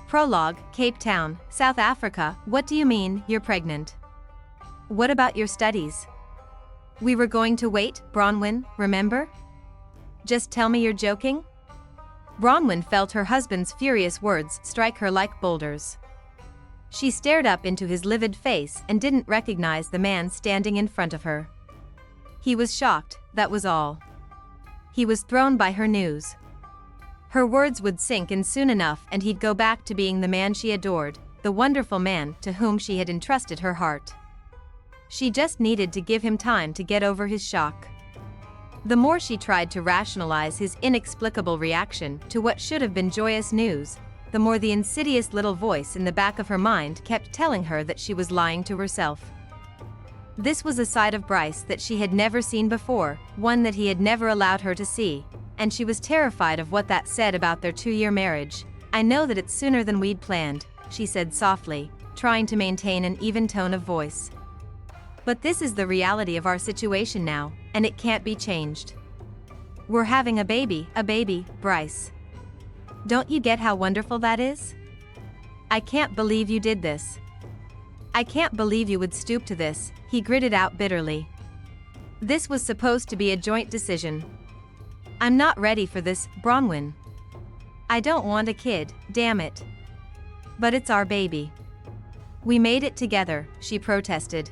Prologue, Cape Town, South Africa. What do you mean, you're pregnant? What about your studies? We were going to wait, Bronwyn, remember? Just tell me you're joking? Bronwyn felt her husband's furious words strike her like boulders. She stared up into his livid face and didn't recognize the man standing in front of her. He was shocked, that was all. He was thrown by her news. Her words would sink in soon enough and he'd go back to being the man she adored, the wonderful man to whom she had entrusted her heart. She just needed to give him time to get over his shock. The more she tried to rationalize his inexplicable reaction to what should have been joyous news, the more the insidious little voice in the back of her mind kept telling her that she was lying to herself. This was a side of Bryce that she had never seen before, one that he had never allowed her to see, and she was terrified of what that said about their 2-year marriage. I know that it's sooner than we'd planned, she said softly, trying to maintain an even tone of voice. But this is the reality of our situation now, and it can't be changed. We're having a baby, Bryce. Don't you get how wonderful that is? I can't believe you did this. I can't believe you would stoop to this, he gritted out bitterly. This was supposed to be a joint decision. I'm not ready for this, Bronwyn. I don't want a kid, damn it. But it's our baby. We made it together, she protested,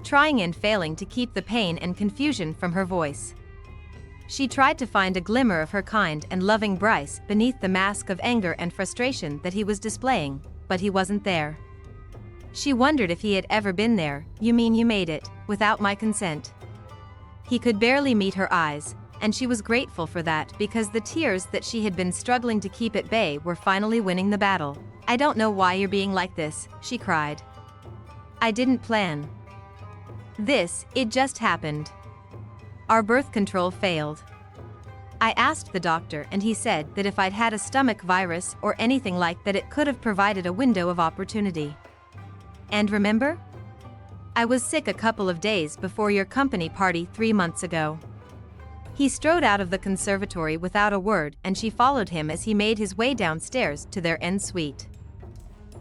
trying and failing to keep the pain and confusion from her voice. She tried to find a glimmer of her kind and loving Bryce beneath the mask of anger and frustration that he was displaying, but he wasn't there. She wondered if he had ever been there. You mean you made it, without my consent? He could barely meet her eyes, and she was grateful for that because the tears that she had been struggling to keep at bay were finally winning the battle. I don't know why you're being like this, she cried. I didn't plan this, it just happened. Our birth control failed. I asked the doctor and he said that if I'd had a stomach virus or anything like that it could have provided a window of opportunity. And remember? I was sick a couple of days before your company party 3 months ago. He strode out of the conservatory without a word and she followed him as he made his way downstairs to their en suite.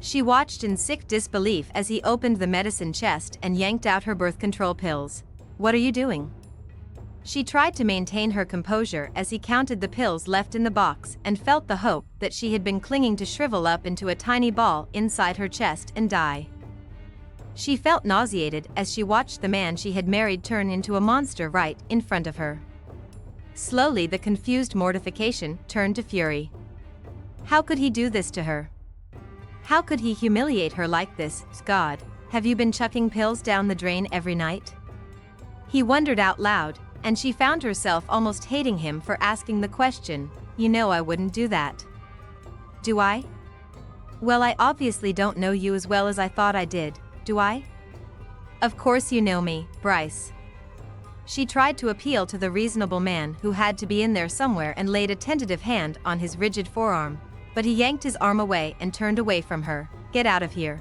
She watched in sick disbelief as he opened the medicine chest and yanked out her birth control pills. What are you doing? She tried to maintain her composure as he counted the pills left in the box and felt the hope that she had been clinging to shrivel up into a tiny ball inside her chest and die. She felt nauseated as she watched the man she had married turn into a monster right in front of her. Slowly the confused mortification turned to fury. How could he do this to her? How could he humiliate her like this? God, have you been chucking pills down the drain every night? He wondered out loud, and she found herself almost hating him for asking the question. You know I wouldn't do that. Do I? Well, I obviously don't know you as well as I thought I did, do I? Of course you know me, Bryce. She tried to appeal to the reasonable man who had to be in there somewhere and laid a tentative hand on his rigid forearm, but he yanked his arm away and turned away from her. Get out of here.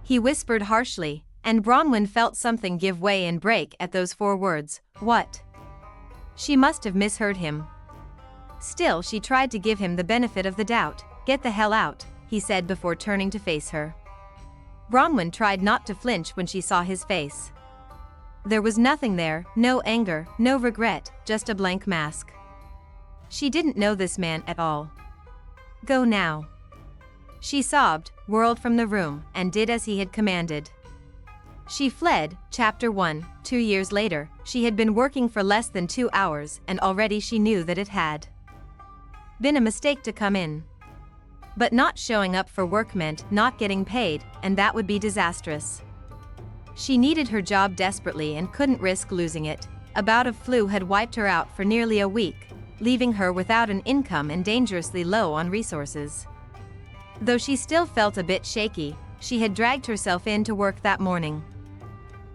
He whispered harshly, and Bronwyn felt something give way and break at those 4 words. What? She must have misheard him. Still, she tried to give him the benefit of the doubt. Get the hell out, he said before turning to face her. Bronwyn tried not to flinch when she saw his face. There was nothing there, no anger, no regret, just a blank mask. She didn't know this man at all. Go now. She sobbed, whirled from the room, and did as he had commanded. She fled. Chapter 1. 2 years later, she had been working for less than 2 hours and already she knew that it had been a mistake to come in. But not showing up for work meant not getting paid, and that would be disastrous. She needed her job desperately and couldn't risk losing it. A bout of flu had wiped her out for nearly a week, leaving her without an income and dangerously low on resources. Though she still felt a bit shaky, she had dragged herself in to work that morning.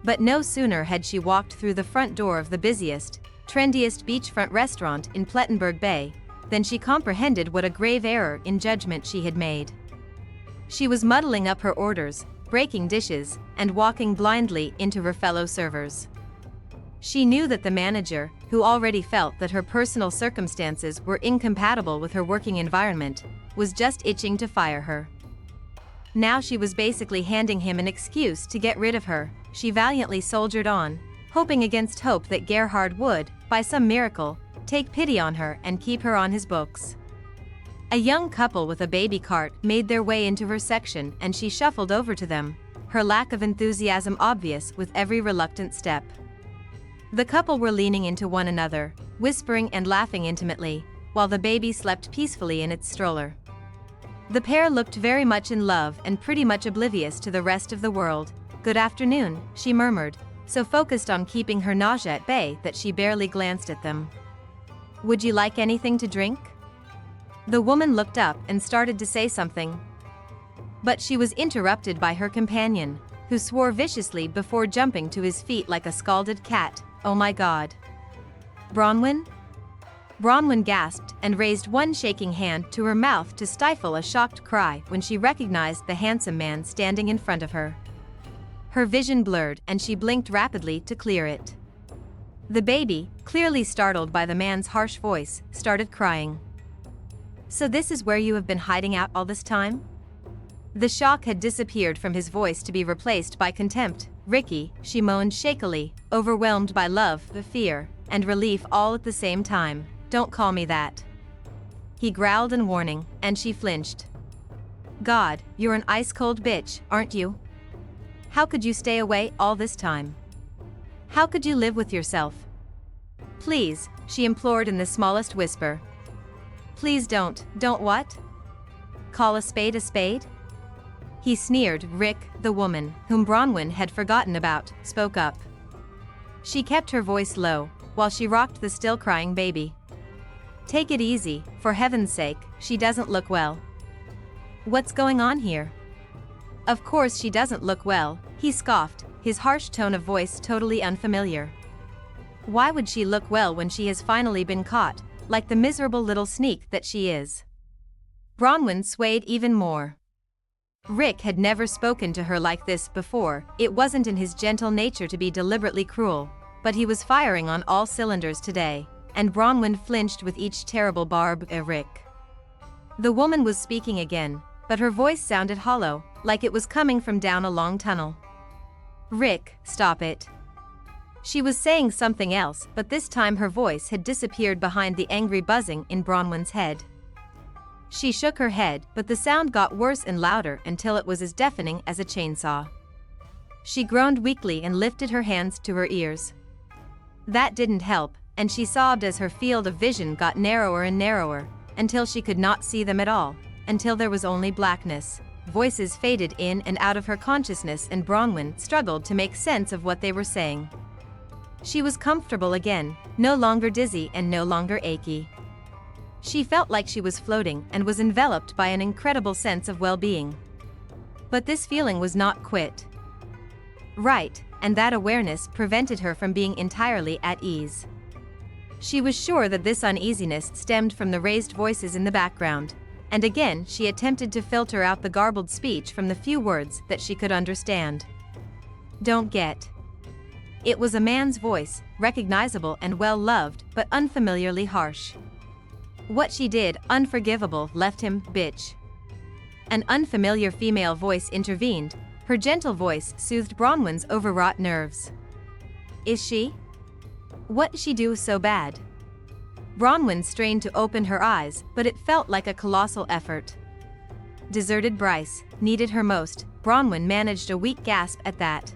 But no sooner had she walked through the front door of the busiest, trendiest beachfront restaurant in Plettenberg Bay, than she comprehended what a grave error in judgment she had made. She was muddling up her orders, breaking dishes, and walking blindly into her fellow servers. She knew that the manager, who already felt that her personal circumstances were incompatible with her working environment, was just itching to fire her. Now she was basically handing him an excuse to get rid of her. She valiantly soldiered on, hoping against hope that Gerhard would, by some miracle, take pity on her and keep her on his books. A young couple with a baby cart made their way into her section and she shuffled over to them, her lack of enthusiasm obvious with every reluctant step. The couple were leaning into one another, whispering and laughing intimately, while the baby slept peacefully in its stroller. The pair looked very much in love and pretty much oblivious to the rest of the world. "Good afternoon," she murmured, so focused on keeping her nausea at bay that she barely glanced at them. "Would you like anything to drink?" The woman looked up and started to say something. But she was interrupted by her companion, who swore viciously before jumping to his feet like a scalded cat. "Oh my God. Bronwyn?" Bronwyn gasped and raised one shaking hand to her mouth to stifle a shocked cry when she recognized the handsome man standing in front of her. Her vision blurred and she blinked rapidly to clear it. The baby, clearly startled by the man's harsh voice, started crying. "So this is where you have been hiding out all this time?" The shock had disappeared from his voice to be replaced by contempt. "Ricky," she moaned shakily, overwhelmed by love, the fear, and relief all at the same time. "Don't call me that." He growled in warning, and she flinched. "God, you're an ice-cold bitch, aren't you? How could you stay away all this time? How could you live with yourself? Please," she implored in the smallest whisper. "Please don't what? Call a spade a spade?" He sneered. Rick, the woman, whom Bronwyn had forgotten about, spoke up. She kept her voice low, while she rocked the still-crying baby. "Take it easy, for heaven's sake, she doesn't look well." "What's going on here?" "Of course she doesn't look well," he scoffed, his harsh tone of voice totally unfamiliar. "Why would she look well when she has finally been caught, like the miserable little sneak that she is?" Bronwyn swayed even more. Rick had never spoken to her like this before. It wasn't in his gentle nature to be deliberately cruel, but he was firing on all cylinders today, and Bronwyn flinched with each terrible barb. Rick. The woman was speaking again, but her voice sounded hollow, like it was coming from down a long tunnel. "Rick, stop it." She was saying something else, but this time her voice had disappeared behind the angry buzzing in Bronwyn's head. She shook her head, but the sound got worse and louder until it was as deafening as a chainsaw. She groaned weakly and lifted her hands to her ears. That didn't help, and she sobbed as her field of vision got narrower and narrower, until she could not see them at all, until there was only blackness. Voices faded in and out of her consciousness and Bronwyn struggled to make sense of what they were saying. She was comfortable again, no longer dizzy and no longer achy. She felt like she was floating and was enveloped by an incredible sense of well-being. But this feeling was not quit. Right, and that awareness prevented her from being entirely at ease. She was sure that this uneasiness stemmed from the raised voices in the background, and again she attempted to filter out the garbled speech from the few words that she could understand. "Don't get." It was a man's voice, recognizable and well-loved, but unfamiliarly harsh. What she did, unforgivable, left him, bitch. An unfamiliar female voice intervened, her gentle voice soothed Bronwyn's overwrought nerves. "Is she? What did she do so bad?" Bronwyn strained to open her eyes, but it felt like a colossal effort. Deserted Bryce, needed her most. Bronwyn managed a weak gasp at that.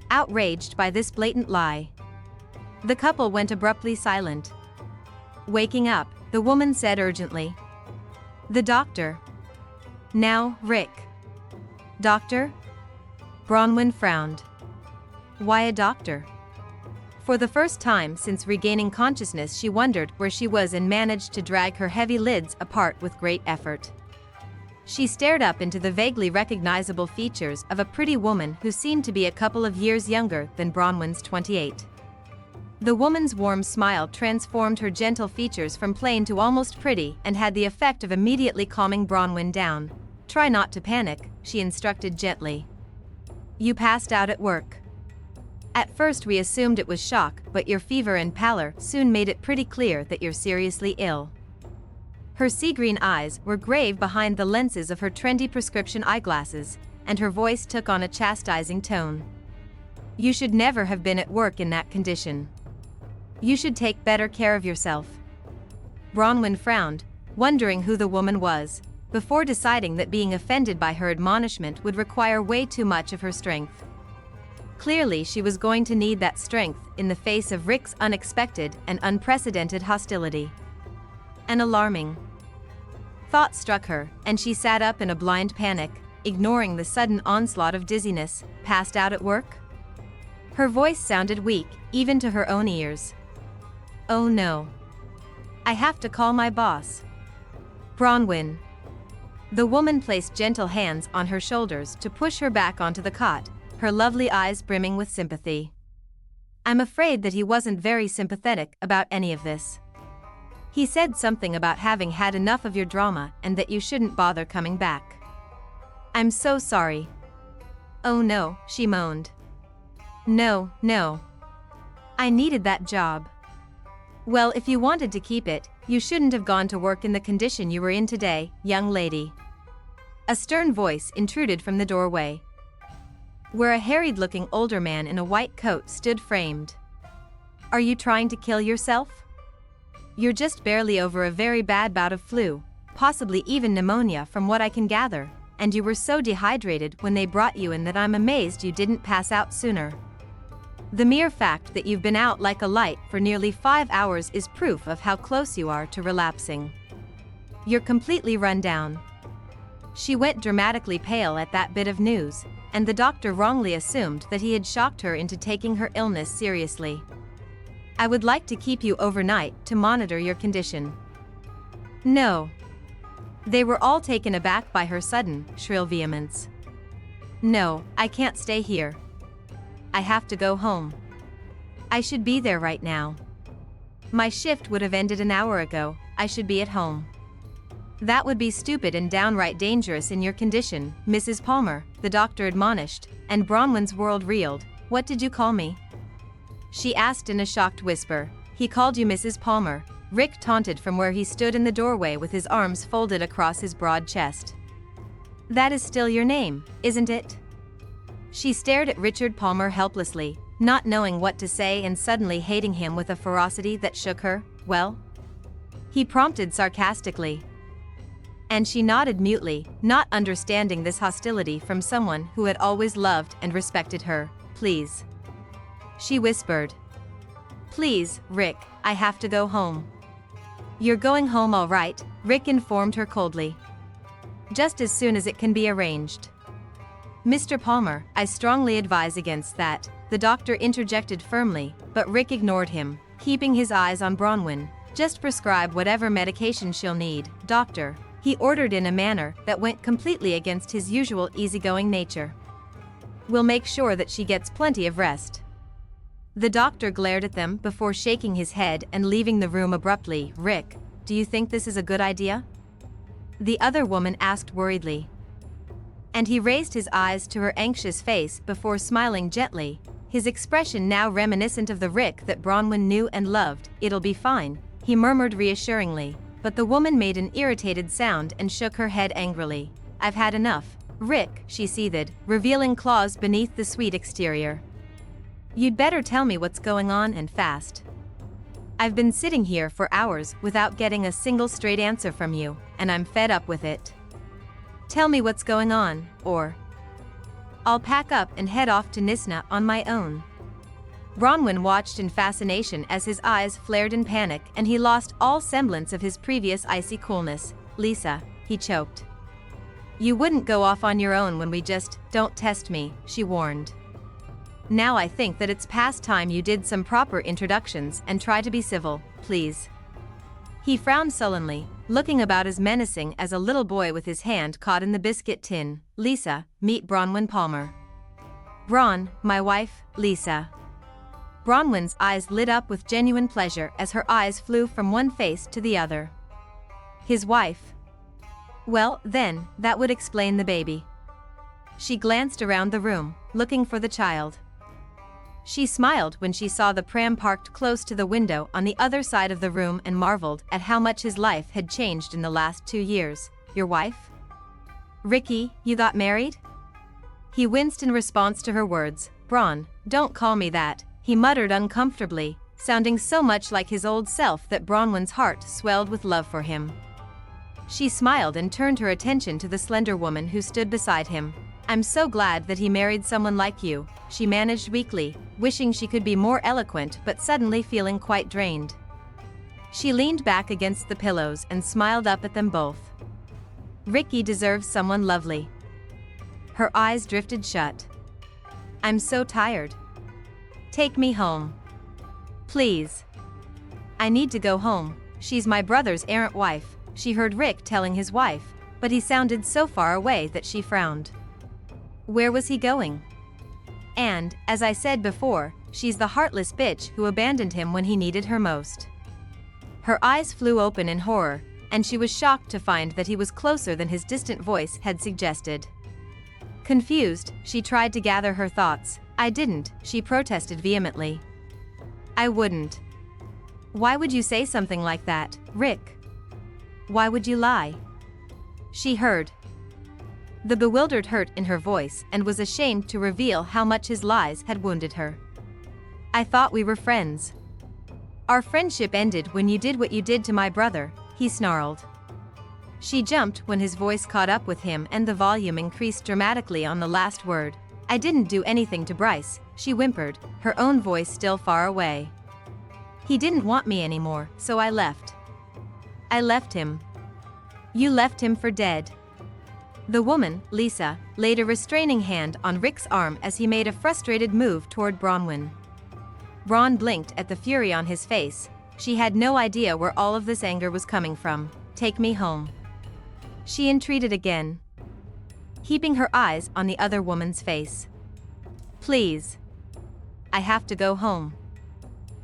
Outraged by this blatant lie, the couple went abruptly silent. Waking up, the woman said urgently, "The doctor." "Now, Rick." "Doctor?" Bronwyn frowned. Why a doctor? For the first time since regaining consciousness she wondered where she was and managed to drag her heavy lids apart with great effort. She stared up into the vaguely recognizable features of a pretty woman who seemed to be a couple of years younger than Bronwyn's 28. The woman's warm smile transformed her gentle features from plain to almost pretty and had the effect of immediately calming Bronwyn down. "Try not to panic," she instructed gently. "You passed out at work." At first we assumed it was shock, but your fever and pallor soon made it pretty clear that you're seriously ill. Her sea-green eyes were grave behind the lenses of her trendy prescription eyeglasses, and her voice took on a chastising tone. You should never have been at work in that condition. You should take better care of yourself. Bronwyn frowned, wondering who the woman was, before deciding that being offended by her admonishment would require way too much of her strength. Clearly she was going to need that strength in the face of Rick's unexpected and unprecedented hostility. An alarming thought struck her, and she sat up in a blind panic, ignoring the sudden onslaught of dizziness. Passed out at work? Her voice sounded weak, even to her own ears. Oh no. I have to call my boss. Bronwyn. The woman placed gentle hands on her shoulders to push her back onto the cot, her lovely eyes brimming with sympathy. I'm afraid that he wasn't very sympathetic about any of this. He said something about having had enough of your drama and that you shouldn't bother coming back. I'm so sorry. Oh no, she moaned. No. I needed that job. Well, if you wanted to keep it, you shouldn't have gone to work in the condition you were in today, young lady. A stern voice intruded from the doorway, where a harried-looking older man in a white coat stood framed. Are you trying to kill yourself? You're just barely over a very bad bout of flu, possibly even pneumonia from what I can gather, and you were so dehydrated when they brought you in that I'm amazed you didn't pass out sooner. The mere fact that you've been out like a light for nearly 5 hours is proof of how close you are to relapsing. You're completely run down. She went dramatically pale at that bit of news, and the doctor wrongly assumed that he had shocked her into taking her illness seriously. I would like to keep you overnight to monitor your condition. No. They were all taken aback by her sudden, shrill vehemence. No, I can't stay here. I have to go home. I should be there right now. My shift would have ended an hour ago. I should be at home. That would be stupid and downright dangerous in your condition, Mrs. Palmer, the doctor admonished, and Bronwyn's world reeled. What did you call me? She asked in a shocked whisper. He called you Mrs. Palmer, Rick taunted from where he stood in the doorway with his arms folded across his broad chest. That is still your name, isn't it? She stared at Richard Palmer helplessly, not knowing what to say and suddenly hating him with a ferocity that shook her. Well? He prompted sarcastically. And she nodded mutely, not understanding this hostility from someone who had always loved and respected her. Please. She whispered. Please, Rick, I have to go home. You're going home all right, Rick informed her coldly. Just as soon as it can be arranged. Mr. Palmer, I strongly advise against that, the doctor interjected firmly, but Rick ignored him, keeping his eyes on Bronwyn. Just prescribe whatever medication she'll need, doctor, he ordered in a manner that went completely against his usual easygoing nature. We'll make sure that she gets plenty of rest. The doctor glared at them before shaking his head and leaving the room abruptly. Rick, do you think this is a good idea? The other woman asked worriedly. And he raised his eyes to her anxious face before smiling gently, his expression now reminiscent of the Rick that Bronwyn knew and loved. It'll be fine, he murmured reassuringly, but the woman made an irritated sound and shook her head angrily. I've had enough. Rick, she seethed, revealing claws beneath the sweet exterior. You'd better tell me what's going on and fast. I've been sitting here for hours without getting a single straight answer from you, and I'm fed up with it. Tell me what's going on, or I'll pack up and head off to Nisna on my own. Bronwyn watched in fascination as his eyes flared in panic and he lost all semblance of his previous icy coolness. Lisa, he choked. You wouldn't go off on your own when we just don't test me, she warned. Now I think that it's past time you did some proper introductions and try to be civil, please. He frowned sullenly, looking about as menacing as a little boy with his hand caught in the biscuit tin. Lisa, meet Bronwyn Palmer. Bron, my wife, Lisa. Bronwyn's eyes lit up with genuine pleasure as her eyes flew from one face to the other. His wife? Well, then, that would explain the baby. She glanced around the room, looking for the child. She smiled when she saw the pram parked close to the window on the other side of the room and marveled at how much his life had changed in the last 2 years. Your wife? Ricky, you got married? He winced in response to her words. Braun, don't call me that, he muttered uncomfortably, sounding so much like his old self that Bronwyn's heart swelled with love for him. She smiled and turned her attention to the slender woman who stood beside him. I'm so glad that he married someone like you, she managed weakly, wishing she could be more eloquent but suddenly feeling quite drained. She leaned back against the pillows and smiled up at them both. Ricky deserves someone lovely. Her eyes drifted shut. I'm so tired. Take me home. Please. I need to go home, she's my brother's errant wife, she heard Rick telling his wife, but he sounded so far away that she frowned. Where was he going? And, as I said before, she's the heartless bitch who abandoned him when he needed her most. Her eyes flew open in horror, and she was shocked to find that he was closer than his distant voice had suggested. Confused, she tried to gather her thoughts. I didn't, she protested vehemently. I wouldn't. Why would you say something like that, Rick? Why would you lie? She heard the bewildered hurt in her voice and was ashamed to reveal how much his lies had wounded her. I thought we were friends. Our friendship ended when you did what you did to my brother, he snarled. She jumped when his voice caught up with him and the volume increased dramatically on the last word. I didn't do anything to Bryce, she whimpered, her own voice still far away. He didn't want me anymore, so I left. I left him. You left him for dead. The woman, Lisa, laid a restraining hand on Rick's arm as he made a frustrated move toward Bronwyn. Braun blinked at the fury on his face. She had no idea where all of this anger was coming from. Take me home. She entreated again, keeping her eyes on the other woman's face. Please. I have to go home.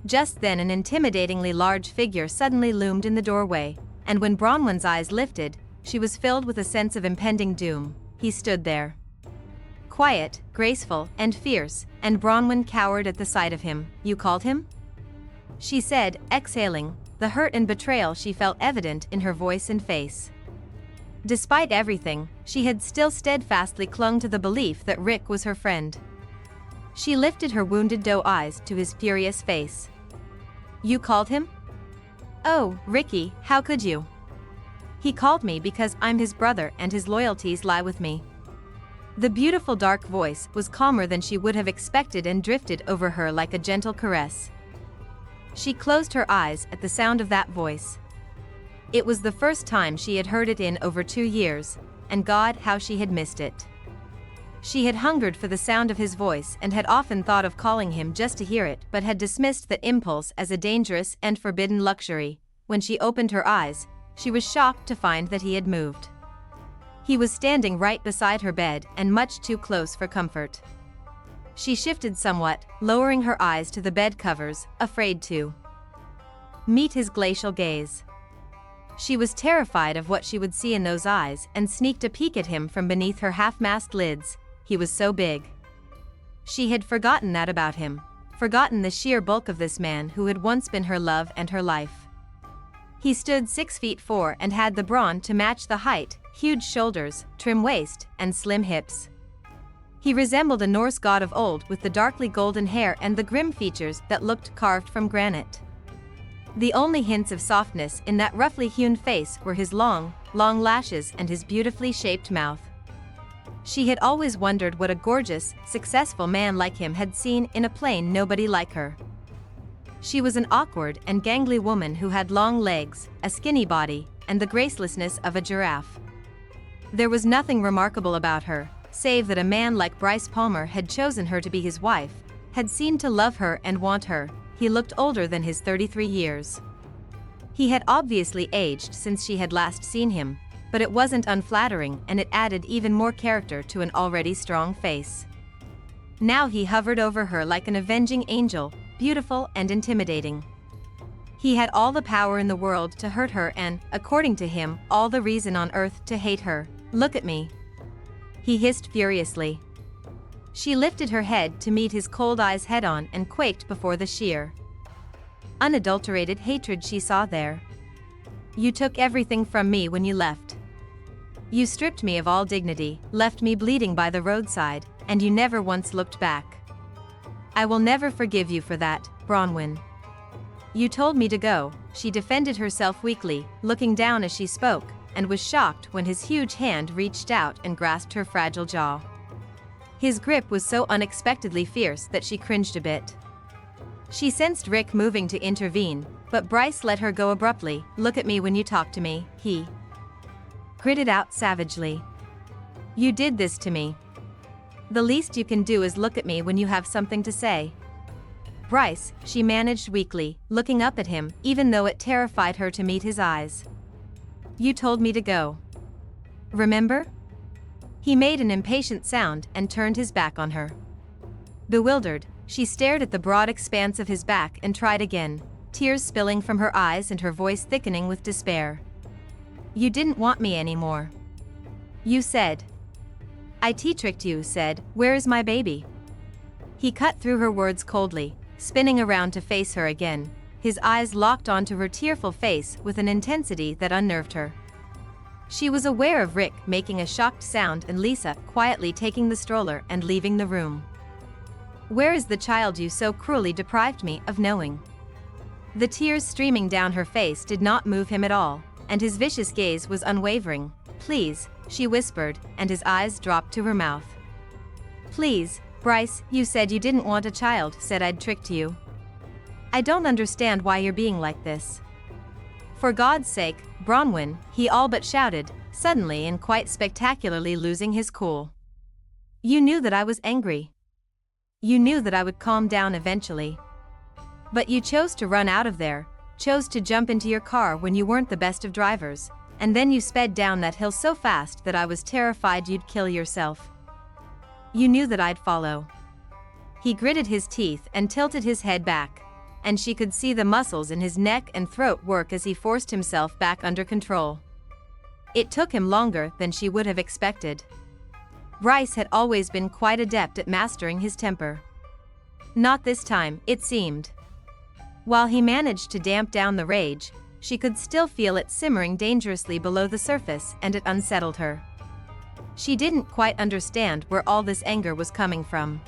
Just then an intimidatingly large figure suddenly loomed in the doorway, and when Bronwyn's eyes lifted, she was filled with a sense of impending doom. He stood there. Quiet, graceful, and fierce, and Bronwyn cowered at the sight of him. You called him? She said, exhaling, the hurt and betrayal she felt evident in her voice and face. Despite everything, she had still steadfastly clung to the belief that Rick was her friend. She lifted her wounded doe eyes to his furious face. You called him? Oh, Ricky, how could you? He called me because I'm his brother and his loyalties lie with me. The beautiful dark voice was calmer than she would have expected and drifted over her like a gentle caress. She closed her eyes at the sound of that voice. It was the first time she had heard it in over 2 years, and God, how she had missed it. She had hungered for the sound of his voice and had often thought of calling him just to hear it, but had dismissed that impulse as a dangerous and forbidden luxury. When she opened her eyes, she was shocked to find that he had moved. He was standing right beside her bed and much too close for comfort. She shifted somewhat, lowering her eyes to the bed covers, afraid to meet his glacial gaze. She was terrified of what she would see in those eyes and sneaked a peek at him from beneath her half-masked lids. He was so big. She had forgotten that about him, forgotten the sheer bulk of this man who had once been her love and her life. He stood 6'4" and had the brawn to match the height, huge shoulders, trim waist, and slim hips. He resembled a Norse god of old with the darkly golden hair and the grim features that looked carved from granite. The only hints of softness in that roughly hewn face were his long, long lashes and his beautifully shaped mouth. She had always wondered what a gorgeous, successful man like him had seen in a plain nobody like her. She was an awkward and gangly woman who had long legs, a skinny body, and the gracelessness of a giraffe. There was nothing remarkable about her, save that a man like Bryce Palmer had chosen her to be his wife, had seemed to love her and want her. He looked older than his 33 years. He had obviously aged since she had last seen him, but it wasn't unflattering and it added even more character to an already strong face. Now he hovered over her like an avenging angel, beautiful and intimidating. He had all the power in the world to hurt her and, according to him, all the reason on earth to hate her. Look at me. He hissed furiously. She lifted her head to meet his cold eyes head-on and quaked before the sheer, unadulterated hatred she saw there. You took everything from me when you left. You stripped me of all dignity, left me bleeding by the roadside, and you never once looked back. I will never forgive you for that, Bronwyn. You told me to go, she defended herself weakly, looking down as she spoke, and was shocked when his huge hand reached out and grasped her fragile jaw. His grip was so unexpectedly fierce that she cringed a bit. She sensed Rick moving to intervene, but Bryce let her go abruptly. Look at me when you talk to me, he gritted out savagely. You did this to me. The least you can do is look at me when you have something to say. Bryce, she managed weakly, looking up at him, even though it terrified her to meet his eyes. You told me to go. Remember? He made an impatient sound and turned his back on her. Bewildered, she stared at the broad expanse of his back and tried again, tears spilling from her eyes and her voice thickening with despair. You didn't want me anymore. You said. I tricked you, said, where is my baby? He cut through her words coldly, spinning around to face her again, his eyes locked onto her tearful face with an intensity that unnerved her. She was aware of Rick making a shocked sound and Lisa quietly taking the stroller and leaving the room. Where is the child you so cruelly deprived me of knowing? The tears streaming down her face did not move him at all, and his vicious gaze was unwavering. Please, she whispered, and his eyes dropped to her mouth. Please, Bryce, you said you didn't want a child, said I'd tricked you. I don't understand why you're being like this. For God's sake, Bronwyn, he all but shouted, suddenly and quite spectacularly losing his cool. You knew that I was angry. You knew that I would calm down eventually. But you chose to run out of there, chose to jump into your car when you weren't the best of drivers, and then you sped down that hill so fast that I was terrified you'd kill yourself. You knew that I'd follow. He gritted his teeth and tilted his head back, and she could see the muscles in his neck and throat work as he forced himself back under control. It took him longer than she would have expected. Bryce had always been quite adept at mastering his temper. Not this time, it seemed. While he managed to damp down the rage, she could still feel it simmering dangerously below the surface, and it unsettled her. She didn't quite understand where all this anger was coming from.